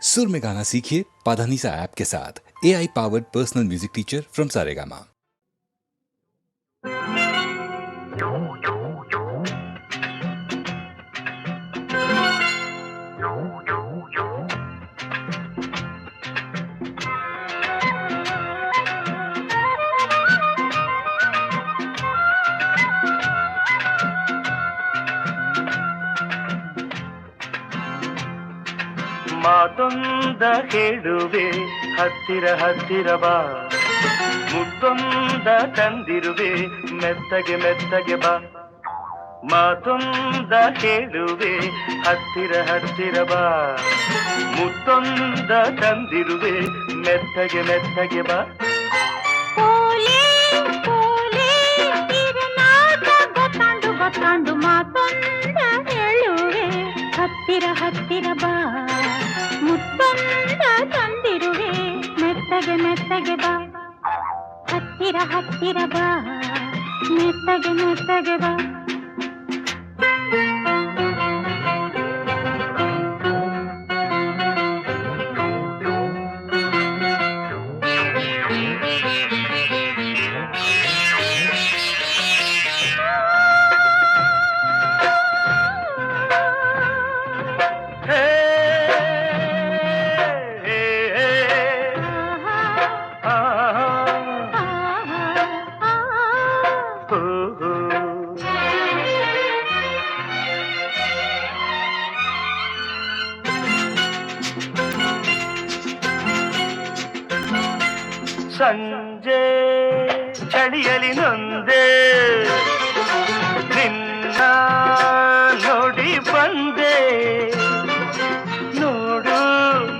सुर में गाना सीखिए पाधानीसा ऐप के साथ। AI powered personal music teacher from Saregama. ಮಾತೊಂದ ಹೇಳುವೆ ಹತ್ತಿರ ಹತ್ತಿರ ಬಾ, ಮುತ್ತೊಂದ ತಂದಿರುವೆ ಮೆತ್ತಗೆ ಮೆತ್ತಗೆ ಬಾ. ಮಾತೊಂದ ಹೇಳುವೆ ಹತ್ತಿರ ಹತ್ತಿರ ಬಾ, ಮುತ್ತೊಂದ ತಂದಿರುವೆ ಮೆತ್ತಗೆ ಮೆತ್ತಗೆ ಬಾ. ಗೊತ್ತಾಂಡು ಮಾತೊಂದ ಹೇಳುವೆ ಹತ್ತಿರ ಹತ್ತಿರ ಬಾ, ಮುತ್ತೊಂದ ತಂದಿರುವೆ ಮೆತ್ತಗೆ ಮೆತ್ತಗೆ ಬಾ. ಹತ್ತಿರ ಹತ್ತಿರ ಬಾ, ಮೆತ್ತಗೆ ಮೆತ್ತಗೆ ಬಾ. ಸಂಜೆ ಚಳಿಯಲಿ ನೊಂದೆ ನಿನ್ನ ನೋಡಿ ಬಂದೆ, ನೋಡು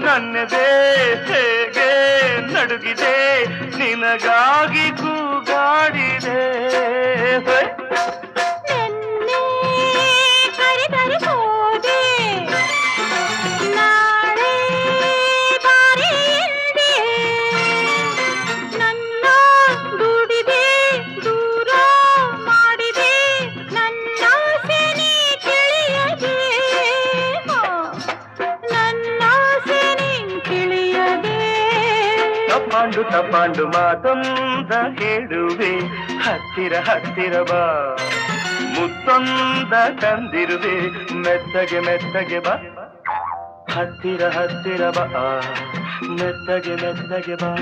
ನನ್ನದೇ ಹೇಗೆ ನಡುಗಿದೆ, ನಿನಗಾಗಿ ಕೂಗಾಡಿದೆ. ತಪ್ಪಾಂಡು ತಪ್ಪಾಂಡು ಮಾತೊಂದ ಹೇಳುವೆ ಹತ್ತಿರ ಹತ್ತಿರ ಬಾ, ಮುತ್ತೊಂದ ತಂದಿರುವೆ ಮೆತ್ತಗೆ ಮೆತ್ತಗೆ ಬಾ. ಹತ್ತಿರ ಹತ್ತಿರ ಬಾ, ಮೆತ್ತಗೆ ಮೆತ್ತಗೆ ಬಾ.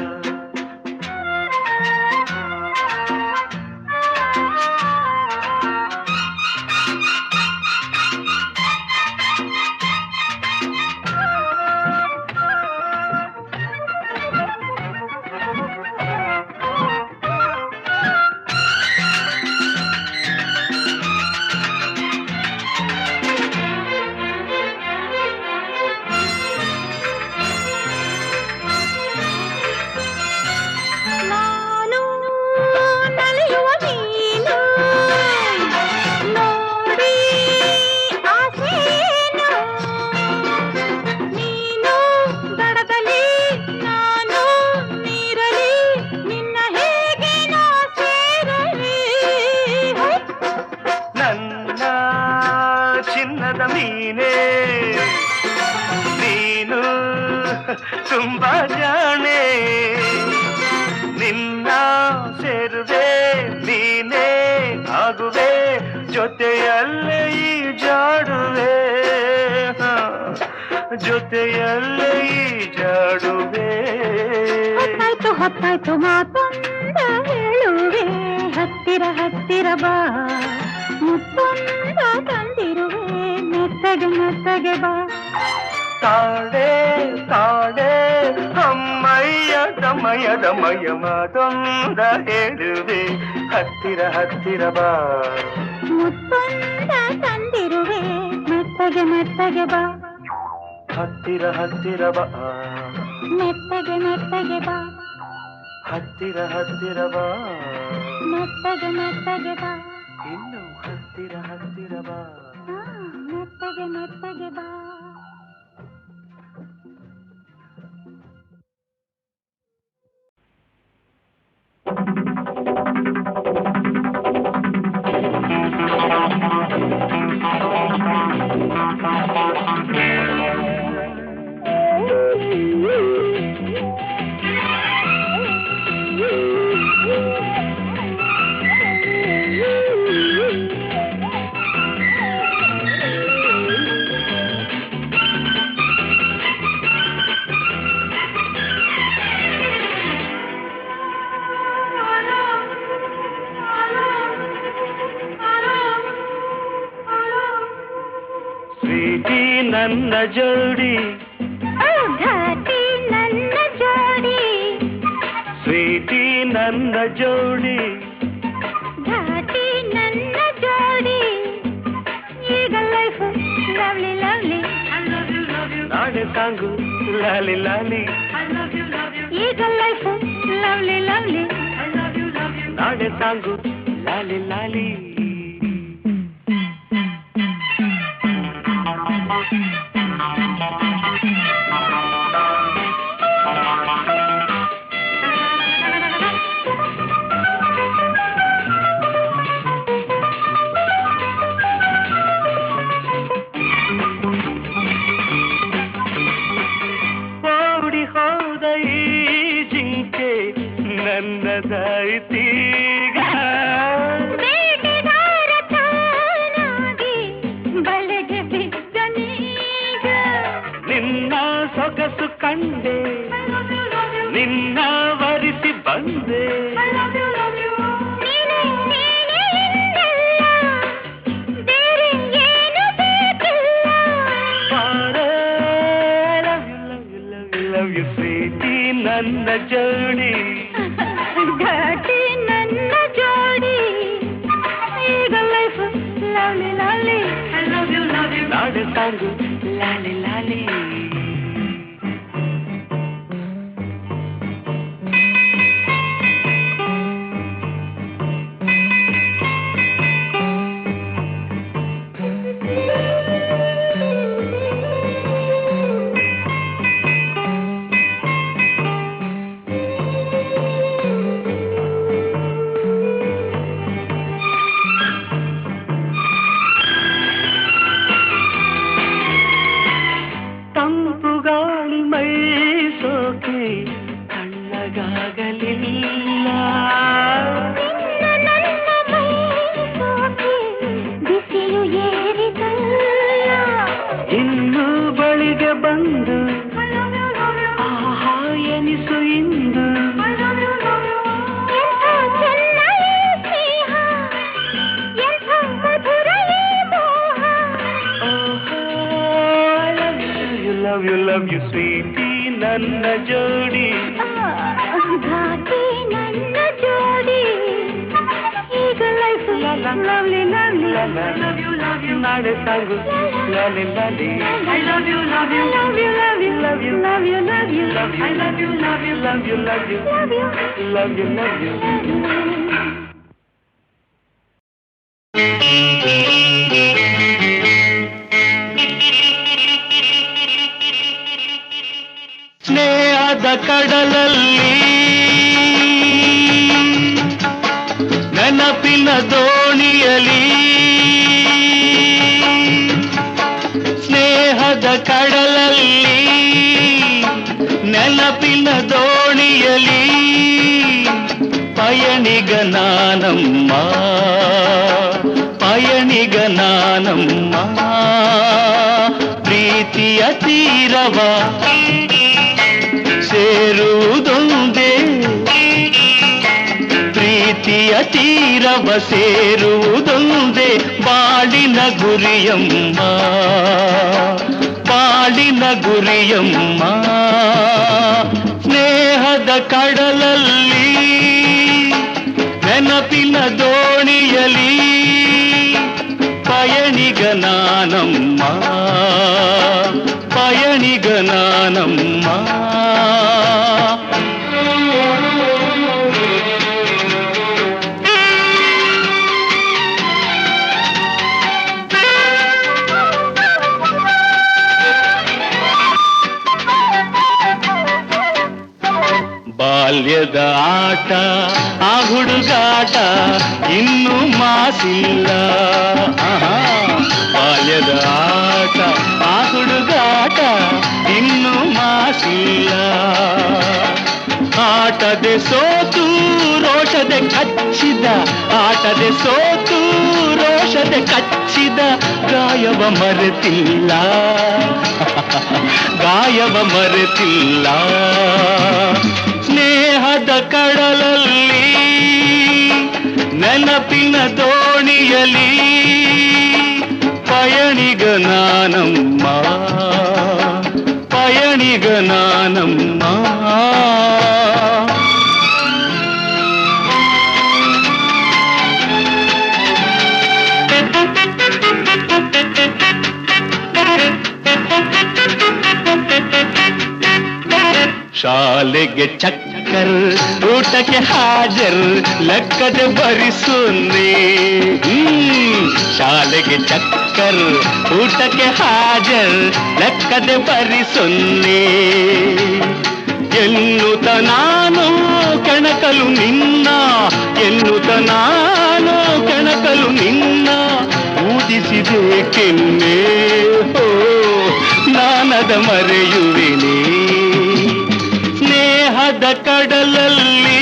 ಚಿನ್ನದ ಮೀನೇ ನೀನು ತುಂಬಾ ಜಾಣೆ, ನಿನ್ನ ಸೇರುವೆ ನೀನೇ ಆಗುವೆ, ಜೊತೆಯಲ್ಲೇ ಈ ಜಾಡುವೆ, ಜೊತೆಯಲ್ಲೇ ಈ ಜಾಡುವೆ. ಹೊತ್ತಾಯ್ತು ಹೊತ್ತಾಯ್ತು ಮಾತೊಂದ ಹೇಳುವೆ ಹತ್ತಿರ ಹತ್ತಿರ ಬಾ, ಮುತ್ತೊಂದ ತಂದಿರುವೆ ಮೆತ್ತಗೆ ಮೆತ್ತಗೆ ಬಾ. ತಾಡೆ ತಾಡೆ ಅಮ್ಮಯ್ಯ ದಮಯ ದಮಯ ಮಾತೊಂದ ಹೇಳುವೆ ಹತ್ತಿರ ಹತ್ತಿರ ಬಾ, ಮುತ್ತೊಂದ ತಂದಿರುವೆ ಮೆತ್ತಗೆ ಮೆತ್ತಗೆ ಬಾ. ಹತ್ತಿರ ಹತ್ತಿರ ಬಾ, ಮೆತ್ತಗೆ ಮೆತ್ತಗೆ ಬಾ. ಹತ್ತಿರ ಹತ್ತಿರ ಬಾ, ಮೆತ್ತಗೆ ಮೆತ್ತಗೆ ಬಾ. ಇನ್ನು ಹತ್ತಿರ ಹತ್ತಿರ ಬಾ, ಮೆತ್ತಗೆ ಮೆತ್ತಗೆ ಬಾ. ನನ್ನ ಜೋಡಿ ಘಾಟಿ ನನ್ನ ಜೋಡಿ ಈಗ ಲೈಫ್ ಲವ್ಲಿ ಲವ್ಲಿ ನಾಳೆ ಸಾಂಗು ಲಾಲಿ ಲಾಲಿ ಈಗ ಲೈಫ್ ಲವ್ಲಿ ಲವ್ಲಿ ನಾಳೆ ಸಾಂಗು ಲಾಲಿ ಲಾಲಿ ಓಡಿ ಹೋದ ಈ ಜಿಂಕೆ ನನ್ನದಾಯ್ತೀಗ ಬೇಟೆಗಾರ ತಾನಾಗಿ ಬಲೆಗೆ ಬಿದ್ದನೀಗ ನಿನ್ನ ಸೊಗಸು ಕಂಡೆ ನಿನ್ನ ವರಿಸಿ ಬಂದೆ ನೀನೇ ನೀನೇ ಎಂದಲ್ಲ ಬೇರೆ ಏನು ಬೇಕಿಲ್ಲ ಲವ್ ಯು ಪ್ರೀತಿ ನನ್ನ ಜೋಡಿ ಘಾಟಿ ನನ್ನ ಜೋಡಿ ಈಗ ಲೈಫ್ ಲವ್ಲಿ ಲವ್ಲಿ ನಾಳೆ ಸಾಂಗು ಲಾಲಿ ಲಾಲಿ ತಂಪು ಗಾಳಿ ಮೈ ಸೋಕೆ ತಣ್ಣಗಾಗಲಿಲ್ಲ ನನ್ನ ಮೈ ಸೋಕೆ ಬಿಸಿಲು ಏರಿದಲ್ಲ ಇನ್ನು ಬಳಿಗೆ ಬಂದು ಆಹಾ ಎನಿಸು ಇಂದು ಎಂಥ ಚೆನ್ನ ಈ ಸ್ನೇಹ ಎಂಥ ಮಧುರ ಈ ಮೋಹ ಲವ್ ಯು ಸ್ವೀಟಿ ನನ್ನ ಜೋಡಿ ಘಾಟಿ ನನ್ನ ಜೋಡಿ ಈಗ ಲೈಫ್ ಲವ್ಲಿ ಲವ್ಲಿ ನಾಳೆ ಸಾಂಗು ಲಾಲಿ ಲಾಲಿ I love you, love you, love you, love you, love you, love you, love you. I love you, love you, love you, love you, love you, love you, love you. ಸ್ನೇಹದ ಕಡಲಲ್ಲಿ ನೆನಪಿನ ದೋಣಿಯಲಿ ಸ್ನೇಹದ ಕಡಲಲ್ಲಿ ನೆನಪಿನ ದೋಣಿಯಲಿ ಪಯಣಿಗ ನಾನಮ್ಮ ಪಯಣಿಗ ನಾನಮ್ಮ ಪ್ರೀತಿಯ ತೀರವ ಸೇರುವುದೊಂದೇ ಪ್ರೀತಿಯ ತೀರವ ಸೇರುವುದೊಂದೇ ಬಾಳಿನ ಗುರಿಯಮ್ಮ ಬಾಳಿನ ಗುರಿಯಮ್ಮ ಸ್ನೇಹದ ಕಡಲಲ್ಲಿ ನೆನಪಿನ ದೋಣಿಯಲಿ ಪಯಣಿಗ ನಾನಮ್ಮ ಪಯಣಿಗ ನಾನಮ್ಮ ಬಾಲ್ಯದ ಆಟ ಆ ಹುಡುಗಾಟ ಇನ್ನೂ ಮಾಸಿಲ್ಲ ಬಾಲ್ಯದ ಆಟ ಆ ಹುಡುಗಾಟ ಇನ್ನೂ ಮಾಸಿಲ್ಲ ಆಟದೆ ಸೋತು ರೋಷದೆ ಕಚ್ಚಿದ ಆಟದೆ ಸೋತು ರೋಷದೆ ಕಚ್ಚಿದ ಗಾಯವ ಮರೆತಿಲ್ಲ ಗಾಯವ ಮರೆತಿಲ್ಲ ಸ್ನೇಹದ ಕಡಲಲ್ಲಿ ನೆನಪಿನ ದೋಣಿಯಲಿ ಪಯಣಿಗ ನಾನಮ್ಮ ಪಯಣಿಗ ನಾನಮ್ಮ ಶಾಲೆಗೆ ಚಕ್ಕರ್ ಊಟಕ್ಕೆ ಹಾಜರ್ ಲೆಕ್ಕದೆ ಬರಿಸುನ್ನಿ ಶಾಲೆಗೆ ಚಕ್ಕರ್ ಊಟಕ್ಕೆ ಹಾಜರ್ ಲೆಕ್ಕದೆ ಬರಿಸುನ್ನಿ ಎನ್ನುತ್ತ ನಾನು ಕೆಣಕಲು ನಿನ್ನ ಎನ್ನುತ್ತ ನಾನು ಕೆಣಕಲು ನಿನ್ನ ಊದಿಸಿದೆ ಕೆನ್ನೆ ಹೋ ನಾನದ ಮರೆಯುವೆನೇ ಸ್ನೇಹದ ಕಡಲಲ್ಲಿ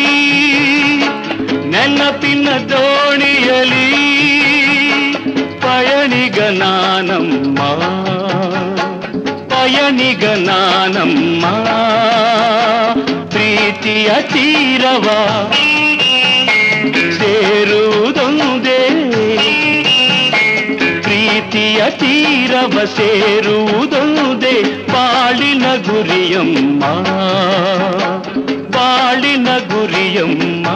ನೆನಪಿನ ದೋಣಿಯಲಿ ಪಯಣಿಗ ನಾನಮ್ಮ ಪಯಣಿಗ ನಾನಮ್ಮ ಪ್ರೀತಿಯ ತೀರವ ಸೇರುವುದೊಂದೇ ಪ್ರೀತಿಯ ತೀರವ ಸೇರುವುದೊಂದೇ ಬಾಳಿನ ಗುರಿಯಮ್ಮ ಬಾಳಿನ ಗುರಿಯಮ್ಮ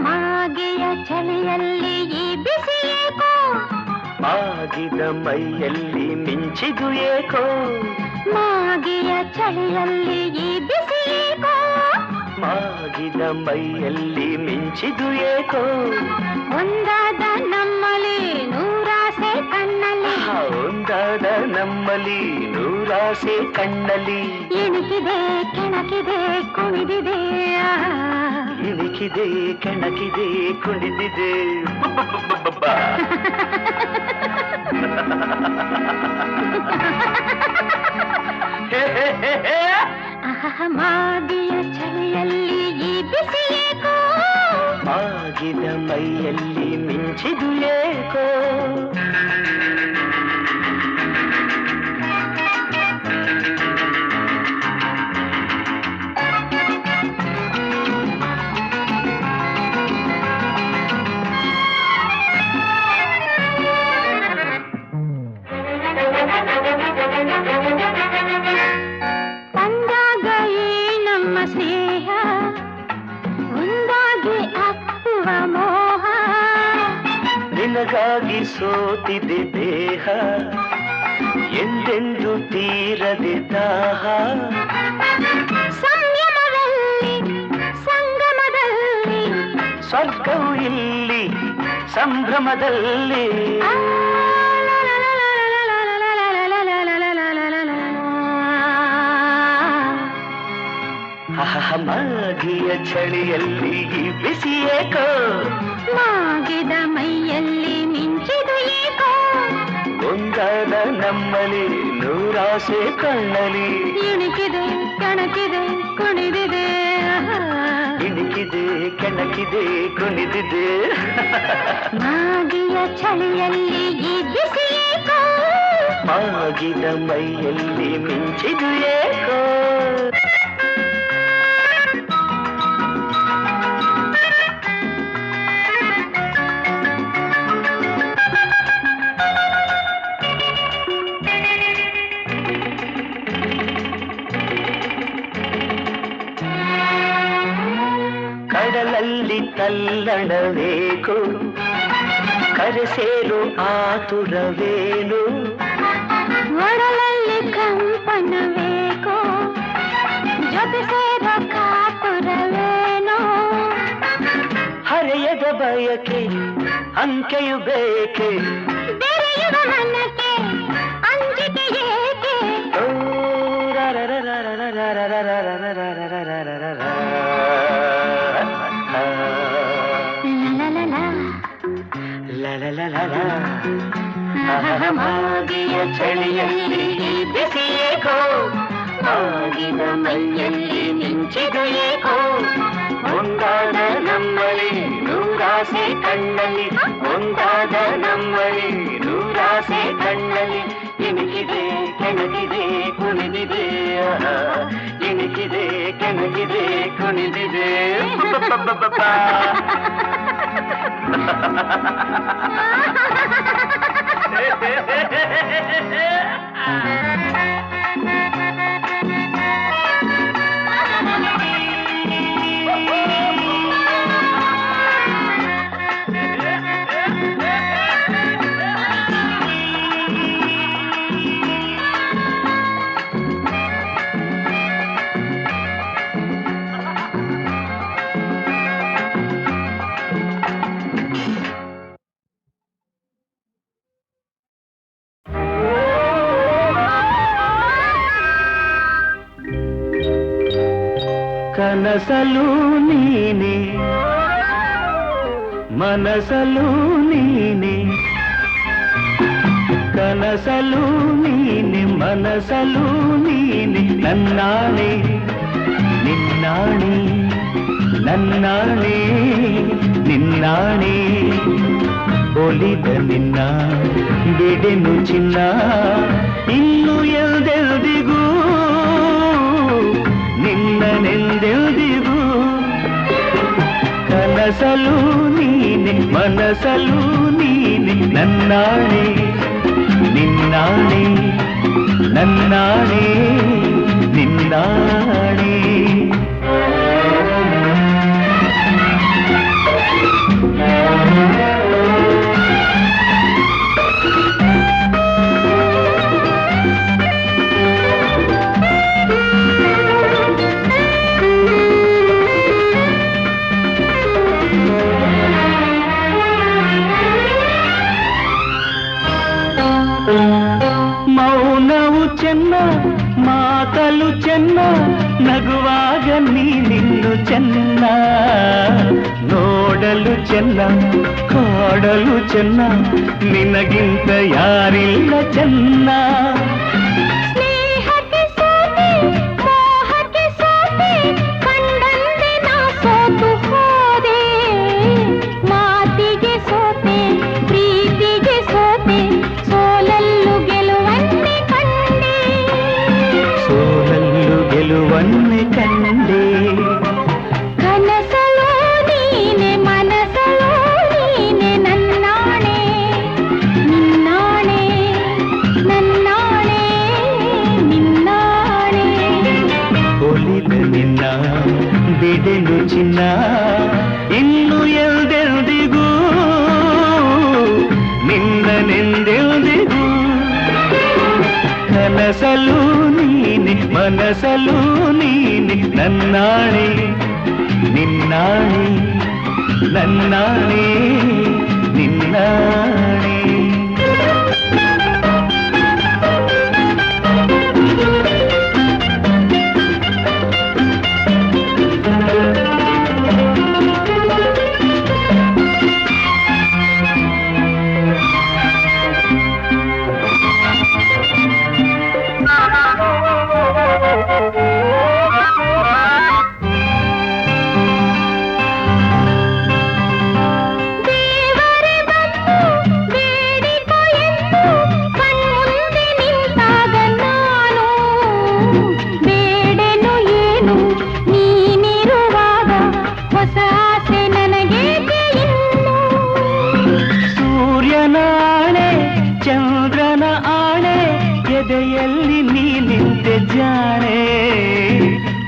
ಮಾಗೆಯ ಚಳಿಯಲ್ಲಿ ಈ ಬಿಸಿ ಏಕೋ ಮಾಗಿದ ಮೈಯಲ್ಲಿ ಮಿಂಚಿದು ಏಕೋ ಮಾಗೆಯ ಚಳಿಯಲ್ಲಿ ಈ ಬಿಸಿ ಏಕೋ ಮಾಗಿದ ಮೈಯಲ್ಲಿ ಮಿಂಚಿದು ಏಕೋ ಒಂದಾದ ನಮ್ಮಲ್ಲಿ ನೂರಾಸೆ ಕಣ್ಣಲ್ಲಿ ಒಂದಾದ ನಮ್ಮಲ್ಲಿ ನೂರಾಸೆ ಕಣ್ಣಲ್ಲಿ ಇಣುಕಿದೆ ಕೆಣಕಿದೆ ಕುಣಿದಿದೆ ಇಣುಕಿದೆ ಕೆಣಕಿದೆ ಕುಣಿದಿದೆ ಮಾಗಿಯ ಚಳಿಯಲ್ಲಿ ಈ ಬಿಸಿ ಏಕೋ ಮಾಗಿದ ಮೈಯಲ್ಲಿ ಮಿಂಚಿದು ಏಕೋ ನಿನಗಾಗಿ ಸೋತಿದೆ ದೇಹ ಎಂದೆಂದು ತೀರದೆ ದಾಹ ಸಂಯಮದಲ್ಲಿ ಸಂಗಮದಲ್ಲಿ ಸ್ವರ್ಗವು ಇಲ್ಲಿ ಸಂಭ್ರಮದಲ್ಲಿ ಮಾಗಿಯ ಚಳಿಯಲ್ಲಿ ಬಿಸಿ ಏಕೋ ಮಾಗಿದ ಮೈಯಲ್ಲಿ ಮಿಂಚಿದು ಏಕೋ ಒಂದಾದ ನಮ್ಮಲ್ಲಿ ನೂರಾಸೆ ಕಣ್ಣಲಿ ಇಣುಕಿದೆ ಕೆಣಕಿದೆ ಕುಣಿದಿದೆ ಇಣುಕಿದೆ ಕೆಣಕಿದೆ ಕುಣಿದಿದೆ ಮಾಗಿಯ ಚಳಿಯಲ್ಲಿ ಈ ಬಿಸಿ ಏಕೋ ಮಾಗಿದ ಮೈಯಲ್ಲಿ ಮಿಂಚಿದು ಏಕೋ ಕಡಲಲ್ಲಿ ತಲ್ಲಣಬೇಕು ಕರೆ ಸೇರು ಆತುರವೇನು ಒಡಲಲ್ಲಿ ಕಂಪನಬೇಕು ಜೊತೆ ಸೇರೋ ಕಾತುರವೇನು ಹರೆಯದ ಬಯಕೆ ಅಂಕೆಯು ಬೇಕೆ ಬೆರೆಯುವ ಮನಕ್ಕೆ ಅಂಜಿಕೆ ಏಕೆ ಮಾಗಿಯ ಚಳಿಯಲ್ಲಿ ಬಿಸಿ ಏಕೋ ಮಾಗಿದ ಮೈಯಲ್ಲಿ ಮಿಂಚಿದು ಏಕೋ ಒಂದಾದ ನಮ್ಮಲ್ಲಿ ನೂರಾಸೆ ಕಣ್ಣಲ್ಲಿ ಒಂದಾದ ನಮ್ಮಲ್ಲಿ ನೂರಾಸೆ ಕಣ್ಣಲ್ಲಿ ಇಣುಕಿದೆ ಕೆಣಕಿದೆ ಕುಣಿದಿದೆ ಇಣುಕಿದೆ ಮನಗಿದೆ ಕುಣಿದಿದೆ ಕನಸಲು ನೀನೆ ಮನಸಲು ನೀನೆ ಕನಸಲು ನೀನೆ ಮನಸಲು ನೀನೆ ನನ್ನಾಣೆ ನಿನ್ನಾಣೆ ನನ್ನಾಣೆ ನಿನ್ನಾಣೆ ಒಲಿದ ನಿನ್ನ ಬಿಡೆನು ಚಿನ್ನ ಇನ್ನು ಎಲ್ದೆಲ್ದಿಗೂ ನಿನ್ನನೆಂದೆಲ್ದಿಗೂ ಕನಸಲು ನೀನೆ ಮನಸಲು ನೀನೆ ನನ್ನಾಣೆ ನಿನ್ನಾಣೆ ನನ್ನಾಣೆ ನಿನ್ನಾಣೆ ಮೌನವು ಚೆನ್ನ ಮಾತಲು ಚೆನ್ನ ನಗುವಾಗ ನೀನಿನ್ನು ಚೆನ್ನ ನೋಡಲು ಚೆನ್ನ ಕಾಡಲು ಚೆನ್ನ ನಿನಗಿಂತ ಯಾರಿಲ್ಲ ಚೆನ್ನ ಗೆಲುವನ್ನೇ ಕಂಡೆ ಕನಸಲು ನೀನೆ ಮನಸಲು ನೀನೆ ನನ್ನಾಣೆ ನಿನ್ನಾಣೆ ನನ್ನಾಣೆ ನಿನ್ನಾಣೆ ಒಲಿದ ನಿನ್ನ ಬಿಡೆನು ಚಿನ್ನ ಇನ್ನು ಎಲ್ದೆಲ್ದಿಗೂ ನಿನ್ನನೆಂದೆಲ್ದಿಗೂ ಕನಸಲು ನೀನೆ ಮನಸಲು ನೀನೆ ನನ್ನಾಣೆ ನಿನ್ನಾಣೆ ನನ್ನಾಣೆ ನಿನ್ನಾಣೆ ಚಂದ್ರನ ಆಣೆ ಎದೆಯಲ್ಲಿ ನೀ ನಿಂತೆ ಜಾಣೆ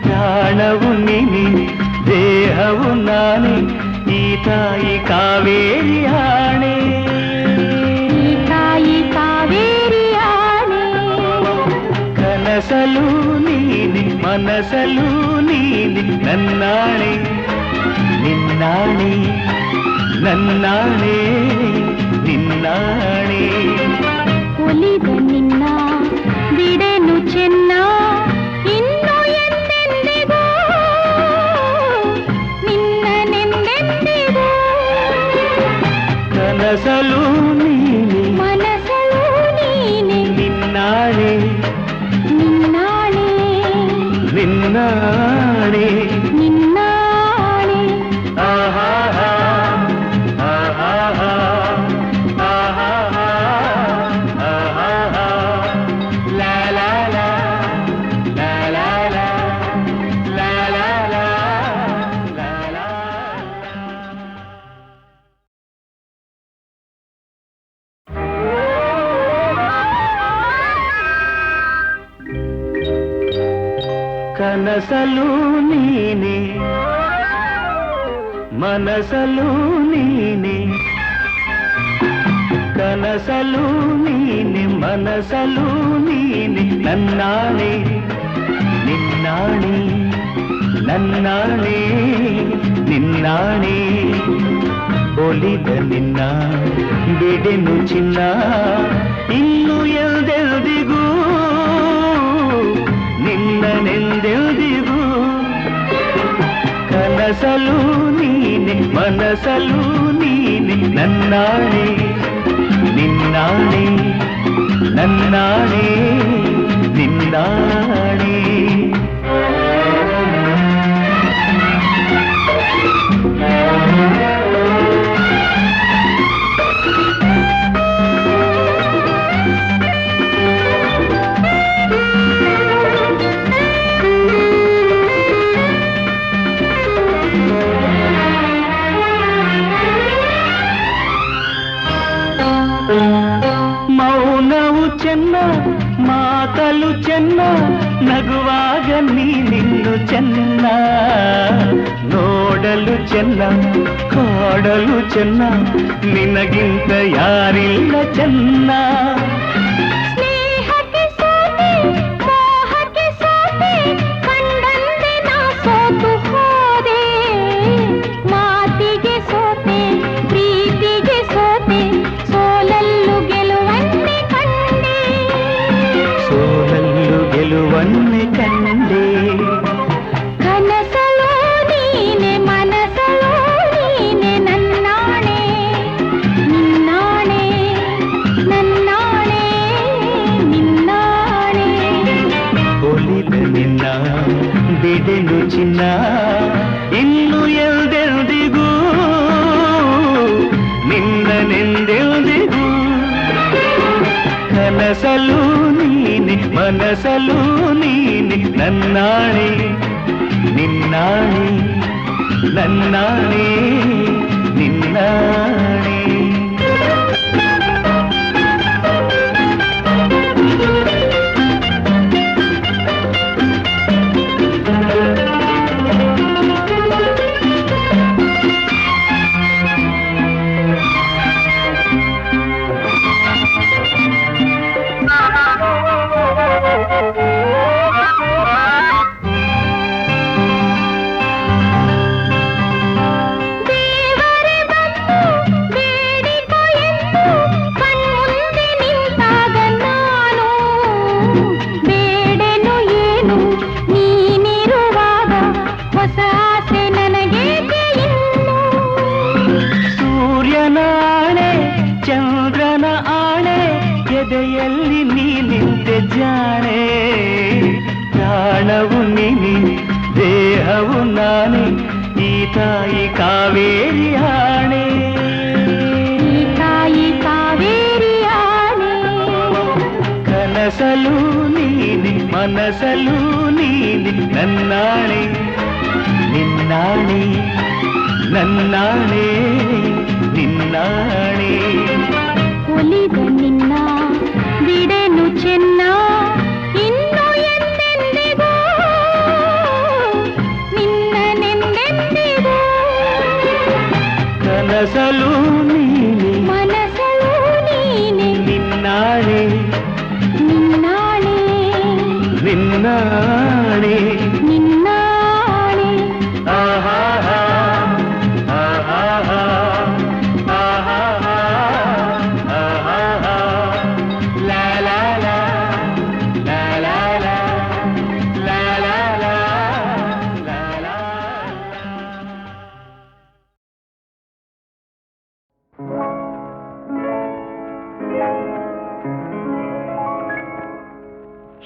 ಪ್ರಾಣವು ನೀನಿ ದೇಹವು ನಾನೇ ಈ ತಾಯಿ ಕಾವೇರಿ ಆಣೆ ಈ ತಾಯಿ ಕಾವೇರಿ ಆಣೆ ಕನಸಲು ನೀನೆ ಮನಸಲು ನೀನೆ ನನ್ನಾಣೆ ನಿನ್ನಾಣೆ ನನ್ನಾಣೆ ನಿನ್ನಾಣೆ ಒಲಿದ ನಿನ್ನ ಬಿಡೆನು ಚೆನ್ನ ಇನ್ನು ಎಂದೆಂದಿಗೂ ನಿನ್ನನೆಂದೆಂದಿಗೂ ಕನಸಲು ನೀನೆ ಮನಸಲು ನೀನೆ ನಿನ್ನಾಣೆ ನಿನ್ನಾಣೆ ನಿನ್ನಾಣೆ ನಿನ್ನಾಣೆ ಆಹಾ la la la la la la la la ಕನಸಲು ನೀನೆ ಮನಸಲು ನೀನೆ ಕನಸಲು ನೀನೆ ಮನಸಲು ನೀನೆ ನನ್ನಾಣೆ ನಿನ್ನಾಣೆ ನನ್ನಾಣೆ ನಿನ್ನಾಣೆ ಒಲಿದ ನಿನ್ನ ಬಿಡೆನು ಚಿನ್ನ ಇನ್ನು ಎಲ್ದೆಲ್ದಿಗೂ ನಿನ್ನನೆಂದೆಲ್ದಿಗೂ ಕನಸಲು ನೀನೆ ಮನಸಲು ನೀನೆ ನನ್ನಾಣೆ ನಿನ್ನಾಣೆ ನನ್ನಾಣೆ ನಿನ್ನಾಣೆ ಮೌನವು ಚೆನ್ನ ಮಾತಲು ಚೆನ್ನ ನಗುವಾಗ ನೀನಿನ್ನು ಚೆನ್ನ ನೋಡಲು ಚೆನ್ನ ಕಾಡಲು ಚೆನ್ನ ನಿನಗಿಂತ ಯಾರಿಲ್ಲ ಚೆನ್ನ ಗೆಲುವನ್ನೇ ಕಂಡೆ ಕನಸಲು ನೀನೆ ಮನಸಲು ನೀನೆ ನನ್ನಾಣೆ ನಿನ್ನಾಣೆ ನನ್ನಾಣೆ ನಿನ್ನಾಣೆ ಒಲಿದ ನಿನ್ನ ಬಿಡೆನು ಚಿನ್ನ ಇನ್ನು ಎಲ್ದೆಲ್ದಿಗೂ ನಿನ್ನನೆಂದೆಲ್ದಿಗೂ ಕನಸಲು ನೀನೆ ಮನಸಲು ನೀನೆ ನನ್ನಾಣೆ ನಿನ್ನಾಣೆ ನನ್ನಾಣೆ ನಿನ್ನಾಣೆ ಚಂದ್ರನ ಆಣೆ ಎದೆಯಲ್ಲಿ ನೀ ನಿಂತೆ ಜಾಣೆ ಪ್ರಾಣವು ನೀನೆ ದೇಹವು ನಾನೇ ಈ ತಾಯಿ ಕಾವೇರಿ ಆಣೆ ಈ ತಾಯಿ ಕಾವೇರಿ ಆಣೆ ಕನಸಲು ನೀನೆ ಮನಸಲು ನೀನೆ ನನ್ನಾಣೆ ನಿನ್ನಾಣೆ ನನ್ನಾಣೆ ನಿನ್ನಾಣೆ ಒಲಿದ ನಿನ್ನ ಬಿಡೆನು ಚೆನ್ನ ಇನ್ನು ಎಂದೆಂದಿಗೂ ನಿನ್ನನೆಂದೆಂದಿಗೂ ಕನಸಲು ನೀನೆ ಮನಸಲು ನೀನೆ ನಿನ್ನಾಣೆ ನಿನ್ನಾಣೆ ನಿನ್ನಾಣೆ ನಿನ್ನಾಣೆ ಆಹಾ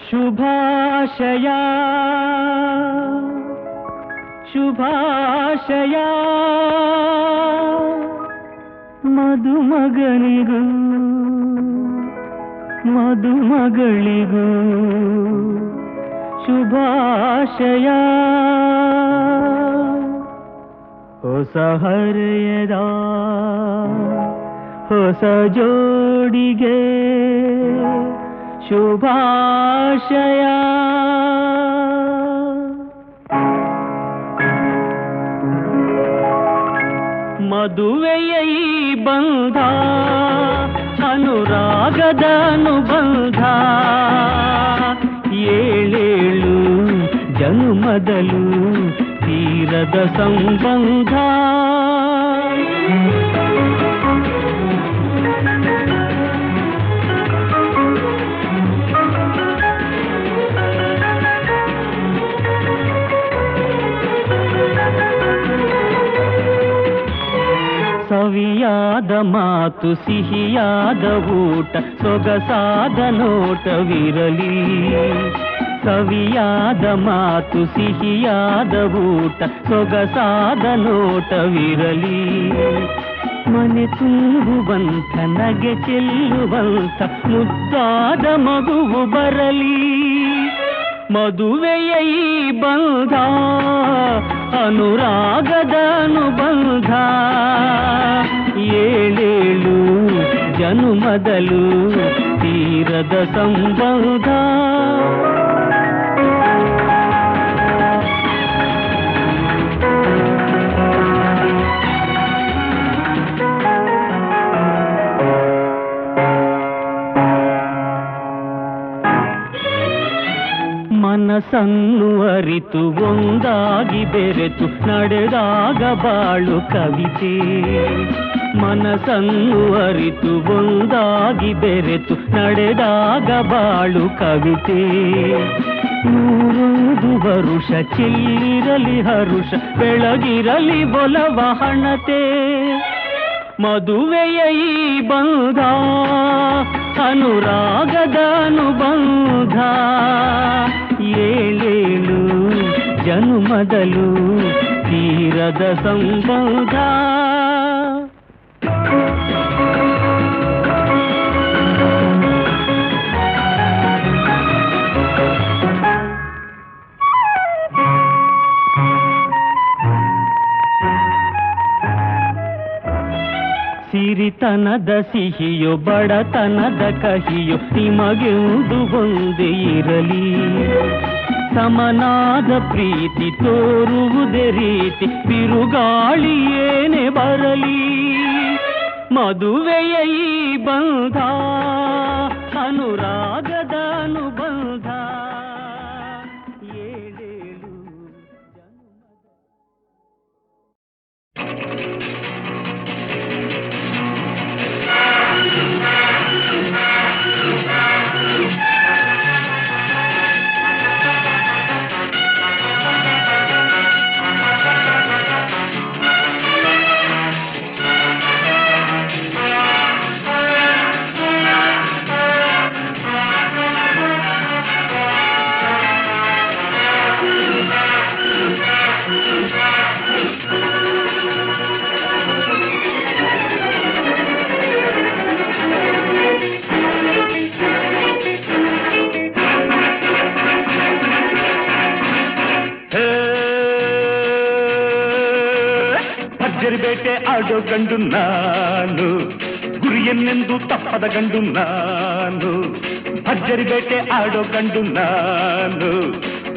ಶುಭಾಶಯ ಶುಭಾಶಯ ಮದುಮಗನಿಗೂ ಮದುಮಗಳಿಗೂ ಶುಭಾಶಯ ಹೊಸ ಹರೆಯದ ಹೊಸ ಜೋಡಿಗೆ ಶುಭಾಶಯ ಮದುವೆಯ ಈ ಬಂಧ ಅನುರಾಗದ ಅನುಬಂಧ ಏಳೇಳು ಜನುಮದಲು ತೀರದ ಸಂಬಂಧ ಸವಿಯಾದ ಮಾತು ಸಿಹಿಯಾದ ಊಟ ಸೊಗಸಾದ ನೋಟವಿರಲಿ ಸವಿಯಾದ ಮಾತು ಸಿಹಿಯಾದ ಊಟ ಸೊಗಸಾದ ನೋಟವಿರಲಿ ಮನೆ ತುಂಬುವಂಥ ನಗೆ ಚೆಲ್ಲುವಂಥ ಮುದ್ದಾದ ಮಗುವು ಬರಲಿ ಮದುವೆಯ ಈ ಬಂಧ ಅನುರಾಗದ ಅನುಬಂಧ ಏಳೇಳು ಜನುಮದಲು ತೀರದ ಸಂಬಂಧ ಮನಸ್ಸನ್ನು ಅರಿತು ಒಂದಾಗಿ ಬೆರೆತು ನಡೆದಾಗ ಬಾಳು ಕವಿತೆ ಮನಸ್ಸನ್ನು ಅರಿತು ಒಂದಾಗಿ ಬೆರೆತು ನಡೆದಾಗ ಬಾಳು ಕವಿತೆ ನೂರೊಂದು ವರುಷ ಚಿಲ್ಲಿರಲಿ ಹರುಷ ಬೆಳಗಿರಲಿ ಬೊಲವ ಹಣತೆ ಮದುವೆಯ ಈ ಬಂಧ ಅನುರಾಗದ ಅನುಬಂಧ ಏಳೇಳು ಜನುಮದಲು ತೀರದ ಸಂಬಂಧ ಸಿರಿತನದ ಸಿಹಿಯೋ ಬಡತನದ ಕಹಿಯೋ ನಿಮಗೆಂದು ಒಂದೇ ಇರಲಿ ಸಮನಾದ ಪ್ರೀತಿ ತೋರುವುದೇ ರೀತಿ ಬಿರುಗಾಳಿ ಏನೇ ಬರಲಿ ಮದುವೆಯ ಈ ಬಂಧ ಅನುರಾಗದ ಅನುಬಂಧ ಏಳೇಳು ಬೇಟೆ ಆಡೋ ಗಂಡು ನಾನು ಗುರಿಯನ್ನೆಂದು ತಪ್ಪದ ಗಂಡು ನಾನು ಭರ್ಜರಿ ಬೇಟೆ ಆಡೋ ಗಂಡು ನಾನು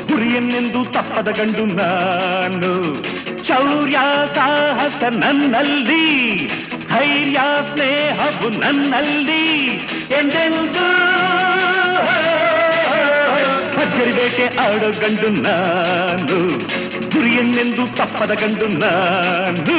ಗುರಿಯನ್ನೆಂದು ತಪ್ಪದ ಗಂಡು ನಾನು ಶೌರ್ಯ ಸಾಹಸ ನನ್ನಲ್ಲಿ ಧೈರ್ಯ ಸ್ನೇಹವು ನನ್ನಲ್ಲಿ ಎಂದೆಂದು ಭರ್ಜರಿ ಬೇಟೆ ಆಡೋ ಗಂಡು ನಾನು ಗುರಿಯನ್ನೆಂದು ತಪ್ಪದ ಗಂಡು ನಾನು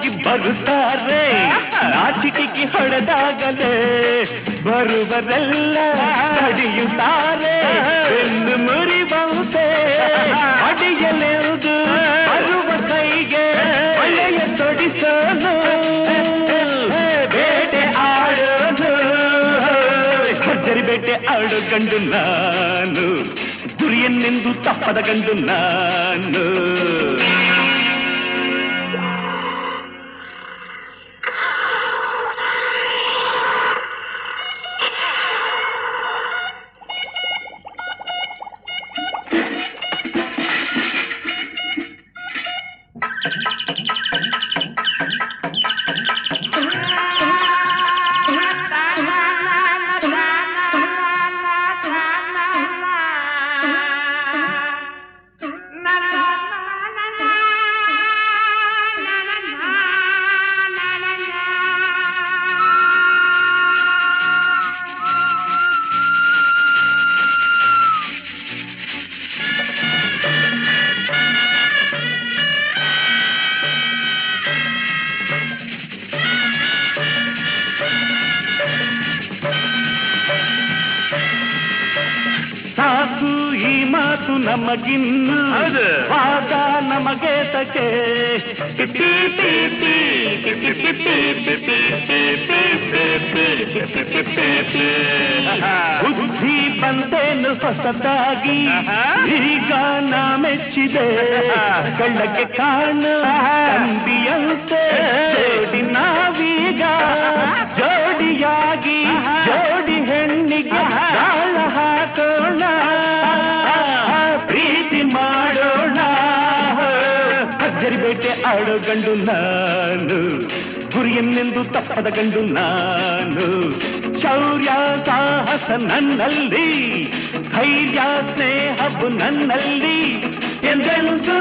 ಸಾಗಿ ಬರುತ್ತಾರೆ ನಾಚಿಕೆಗೆ ಹೊಡೆದಾಗಲೇ ಬರುವರೆಲ್ಲ ನಡೆಯುತ್ತಾರೆ ಎಂದು ಮುರಿಬಹುದೇ ಅಡಿಯಲೆವುದು ಬರುವ ಕೈಗೆ ಒಳ್ಳೆಯ ತೊಡಿಸಲು ಬೇಟೆ ಆಡೋದು ಭರ್ಜರಿ ಬೇಟೆ ಆಡೋ ಗಂಡು ನಾನು ಗುರಿಯನ್ನೆಂದು ತಪ್ಪದ ಗಂಡು ನಾನು ಸಾಕು ಈ ಮಾತು ನಮಗಿನ್ನು ವಾದ ನಮಗೆ ತಕೆ ಬುದ್ಧಿ ಬಂದೇನು ಹೊಸದಾಗಿ ಈಗ ನಾ ಮೆಚ್ಚಿದೆ ಕಳ್ಳಕ್ಕೆ ಕಾಣು ತಂದಿಯಂತೆ ಜೋಡಿ ನಾವೀಗ ಜೋಡಿಯಾಗಿ ಜೋಡಿ ಹೆಣ್ಣಿಗೆ ತಾಳ ಹಾಕೋಣ ಪ್ರೀತಿ ಮಾಡೋಣ ಭರ್ಜರಿ ಬೇಟೆ ಆಡೋ ಗಂಡು ನಾನು ಗುರಿಯನ್ನೆಂದು ತಪ್ಪದ ಗಂಡು ನಾನು ಶೌರ್ಯ ಸಾಹಸ ನನ್ನಲ್ಲಿ ಧೈರ್ಯ ಸ್ನೇಹವು ನನ್ನಲ್ಲಿ ಎಂದೆಂದು